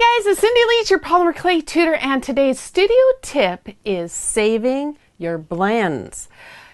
Hi guys, it's Cindy Leach, your polymer clay tutor, and today's studio tip is saving your blends.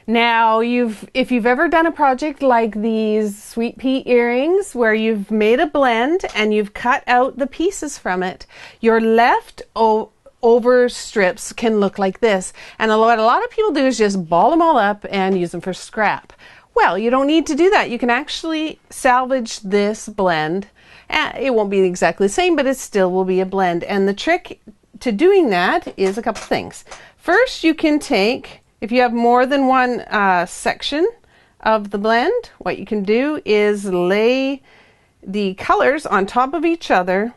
Now, if you've ever done a project like these sweet pea earrings where you've made a blend and you've cut out the pieces from it, your left over strips can look like this. And what a lot of people do is just ball them all up and use them for scrap. Well, you don't need to do that. You can actually salvage this blend. It won't be exactly the same, but it still will be a blend. And the trick to doing that is a couple things. First, you can take, if you have more than one section of the blend, what you can do is lay the colors on top of each other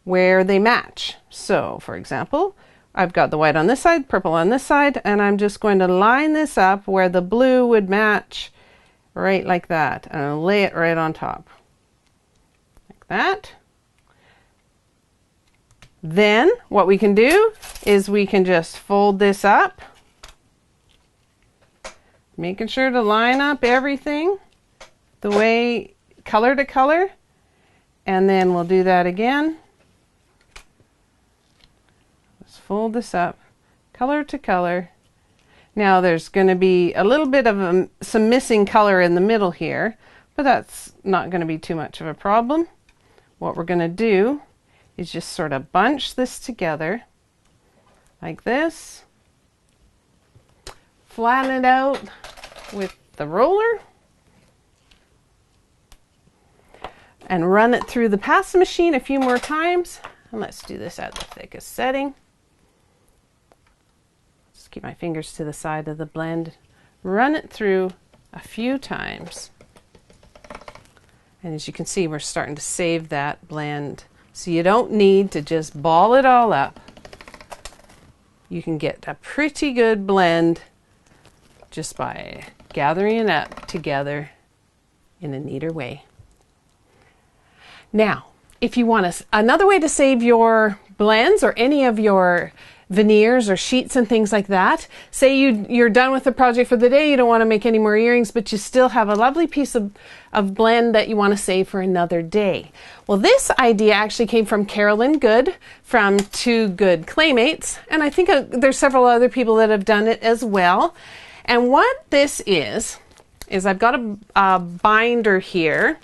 where they match. So, for example, I've got the white on this side, purple on this side, and I'm just going to line this up where the blue would match right like that. And I'll lay it right on top. That. Then what we can do is we can just fold this up, making sure to line up everything the way color to color, and then we'll do that again. Let's fold this up color to color. Now there's going to be a little bit of some missing color in the middle here, but that's not going to be too much of a problem. What we're going to do is just sort of bunch this together like this, flatten it out with the roller, and run it through the pass machine a few more times. And let's do this at the thickest setting. Just keep my fingers to the side of the blend. Run it through a few times. And as you can see, we're starting to save that blend. So you don't need to just ball it all up. You can get a pretty good blend just by gathering it up together in a neater way. Now, if you want another way to save your blends or any of your veneers or sheets and things like that. Say you're done with the project for the day, you don't want to make any more earrings, but you still have a lovely piece of blend that you want to save for another day. Well, this idea actually came from Carolyn Good from Two Good Claymates, and I think there's several other people that have done it as well. And what this is I've got a binder here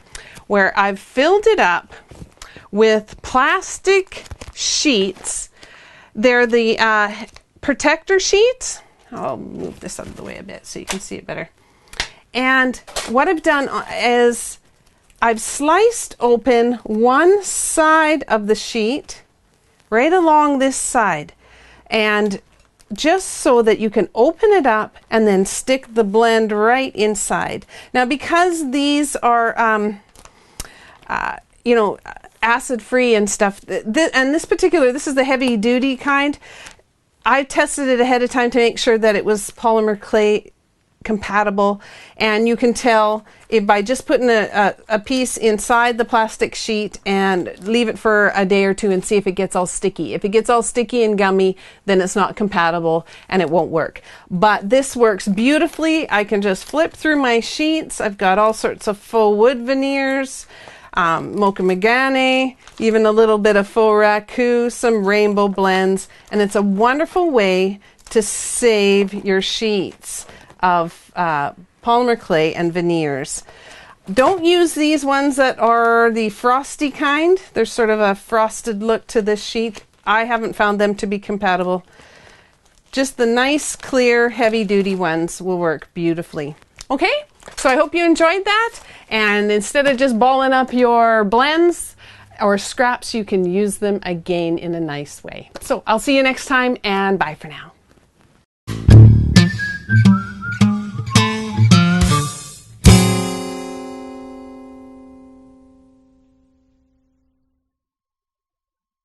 where I've filled it up with plastic sheets. They're the protector sheets. I'll move this out of the way a bit so you can see it better. And what I've done is I've sliced open one side of the sheet right along this side, and just so that you can open it up and then stick the blend right inside. Now, because these are acid free and stuff, and this is the heavy duty kind. I tested it ahead of time to make sure that it was polymer clay compatible, and you can tell if by just putting a piece inside the plastic sheet and leave it for a day or two and see if it gets all sticky. If it gets all sticky and gummy, then it's not compatible and it won't work. But this works beautifully. I can just flip through my sheets. I've got all sorts of faux wood veneers, Mocha Megane, even a little bit of faux raku, some rainbow blends, and it's a wonderful way to save your sheets of polymer clay and veneers. Don't use these ones that are the frosty kind. There's sort of a frosted look to this sheet. I haven't found them to be compatible. Just the nice, clear, heavy-duty ones will work beautifully. Okay? So I hope you enjoyed that, and instead of just balling up your blends or scraps, you can use them again in a nice way. So I'll see you next time, and bye for now.